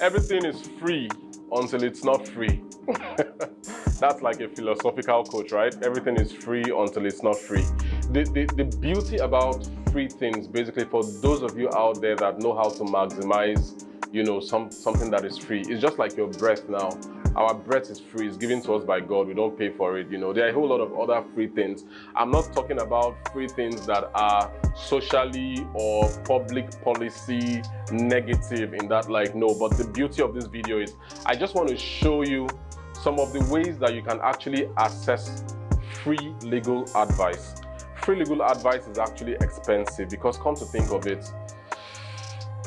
Everything is free until it's not free. That's like a philosophical quote, right? Everything is free until it's not free. The beauty about free things, basically for those of you out there that know how to maximize, something that is free, it's just like your breath now. Our breath is free, it's given to us by God, we don't pay for it. There are a whole lot of other free things. I'm not talking about free things that are socially or public policy negative in that, no, but the beauty of this video is I just want to show you some of the ways that you can actually access free legal advice. Free legal advice is actually expensive because, come to think of it,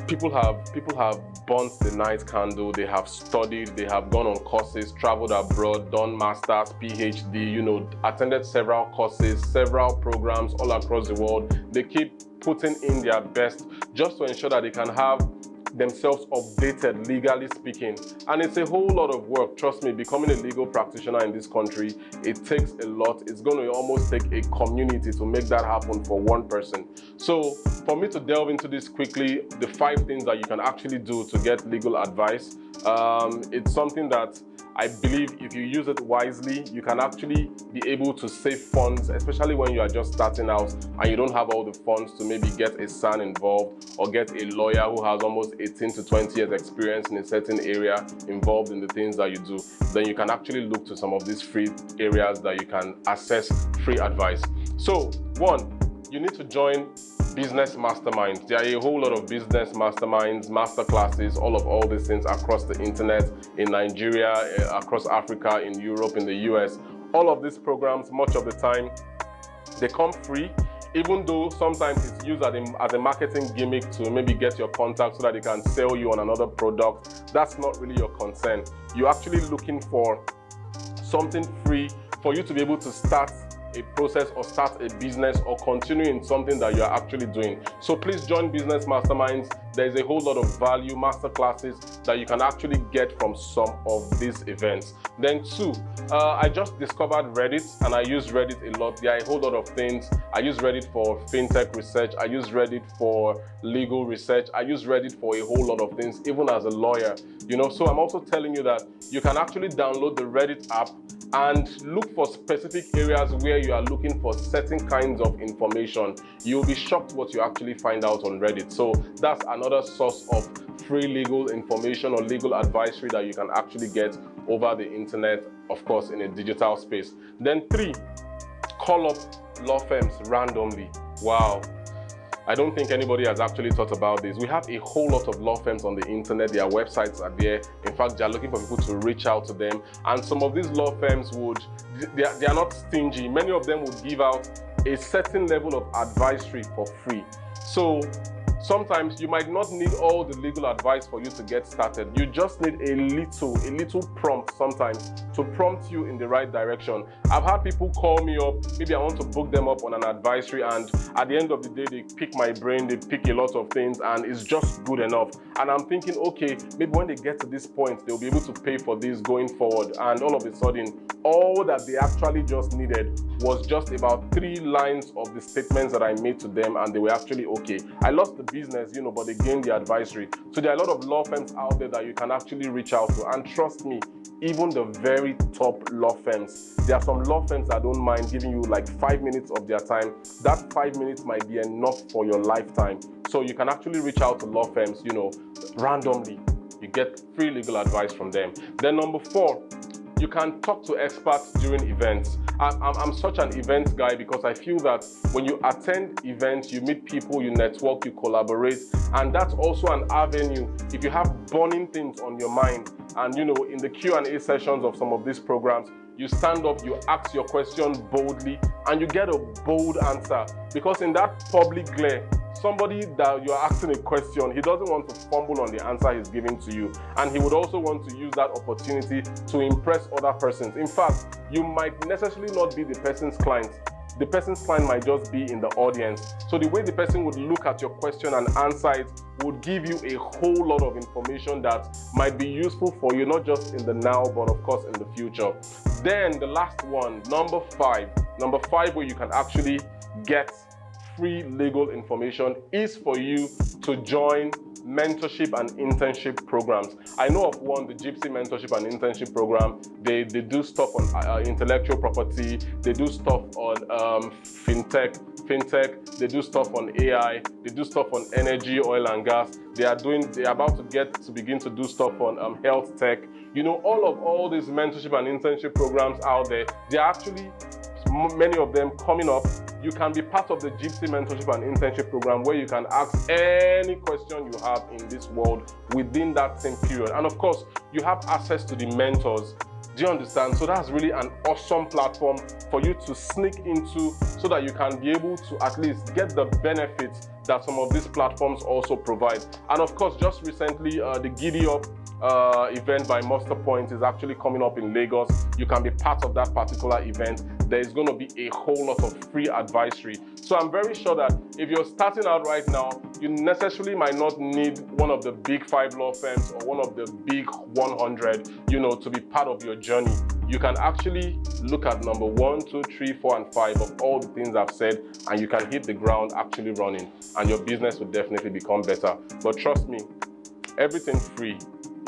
people have burnt the night candle, they have studied, they have gone on courses, traveled abroad, done masters, PhD, attended several courses, several programs all across the world. They keep putting in their best just to ensure that they can have themselves updated, legally speaking. And it's a whole lot of work. Trust me, becoming a legal practitioner in this country, it takes a lot. It's going to almost take a community to make that happen for one person. So for me to delve into this quickly, the 5 things that you can actually do to get legal advice, it's something that I believe if you use it wisely, you can actually be able to save funds, especially when you are just starting out and you don't have all the funds to maybe get a son involved or get a lawyer who has almost 18 to 20 years experience in a certain area involved in the things that you do. Then you can actually look to some of these free areas that you can access free advice. So 1, you need to join business masterminds. There are a whole lot of business masterminds, masterclasses, all these things across the internet, in Nigeria, across Africa, in Europe, in the US. All of these programs, much of the time, they come free, even though sometimes it's used as a marketing gimmick to maybe get your contact so that they can sell you on another product. That's not really your concern. You're actually looking for something free for you to be able to start a process or start a business or continue in something that you are actually doing. So please join business masterminds. There's a whole lot of value, masterclasses that you can actually get from some of these events. Then 2, I just discovered Reddit and I use Reddit a lot. There are a whole lot of things. I use Reddit for fintech research. I use Reddit for legal research. I use Reddit for a whole lot of things, even as a lawyer. So I'm also telling you that you can actually download the Reddit app and look for specific areas where you are looking for certain kinds of information. You'll be shocked what you actually find out on Reddit. So that's another source of free legal information or legal advisory that you can actually get over the internet, of course, in a digital space. Then 3, call up law firms randomly. Wow. I don't think anybody has actually thought about this. We have a whole lot of law firms on the internet. Their websites are there. In fact, they are looking for people to reach out to them. And some of these law firms they are not stingy. Many of them would give out a certain level of advisory for free. So sometimes you might not need all the legal advice for you to get started. You just need a little prompt sometimes to prompt you in the right direction. I've had people call me up, maybe I want to book them up on an advisory, and at the end of the day, they pick my brain, they pick a lot of things, and it's just good enough. And I'm thinking, okay, maybe when they get to this point, they'll be able to pay for this going forward. And all of a sudden, all that they actually just needed was just about 3 lines of the statements that I made to them, and they were actually okay. I lost the business, but they gained the advisory. So there are a lot of law firms out there that you can actually reach out to. And trust me, even the very top law firms, there are some law firms that don't mind giving you like 5 minutes of their time. That 5 minutes might be enough for your lifetime. So you can actually reach out to law firms, randomly. You get free legal advice from them. Then number 4, you can talk to experts during events. I'm such an events guy because I feel that when you attend events, you meet people, you network, you collaborate, and that's also an avenue. If you have burning things on your mind, and in the Q&A sessions of some of these programs, you stand up, you ask your question boldly, and you get a bold answer. Because in that public glare, somebody that you're asking a question, he doesn't want to fumble on the answer he's giving to you. And he would also want to use that opportunity to impress other persons. In fact, you might necessarily not be the person's client. The person's client might just be in the audience. So the way the person would look at your question and answer it would give you a whole lot of information that might be useful for you, not just in the now, but of course in the future. Then the last one, number 5 where you can actually get free legal information is for you to join mentorship and internship programs. I know of one, the Gypsy Mentorship and Internship Program. They do stuff on intellectual property. They do stuff on fintech. They do stuff on AI. They do stuff on energy, oil and gas. They are about to begin to do stuff on health tech. You know, all these mentorship and internship programs out there, they are actually, many of them coming up. You can be part of the Gypsy Mentorship and Internship Program, where you can ask any question you have in this world within that same period. And of course, you have access to the mentors. Do you understand? So that's really an awesome platform for you to sneak into, so that you can be able to at least get the benefits that some of these platforms also provide. And of course, just recently, the Giddy Up event by Monster Point is actually coming up in Lagos. You can be part of that particular event. There is going to be a whole lot of free advisory. So I'm very sure that if you're starting out right now, you necessarily might not need one of the big 5 law firms or one of the big 100, you know, to be part of your journey. You can actually look at number 1, 2, 3, 4, and 5 of all the things I've said, and you can hit the ground actually running, and your business will definitely become better. But trust me, everything free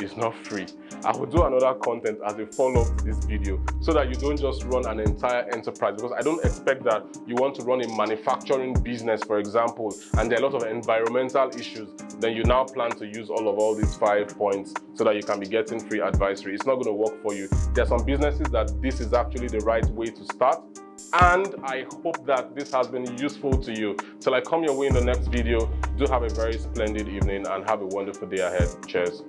is not free. I will do another content as a follow-up to this video, so that you don't just run an entire enterprise, because I don't expect that you want to run a manufacturing business, for example, and there are a lot of environmental issues. Then you now plan to use all these 5 points so that you can be getting free advisory. It's not going to work for you. There are some businesses that this is actually the right way to start. And I hope that this has been useful to you. Till I come your way in the next video, do have a very splendid evening and have a wonderful day ahead. Cheers.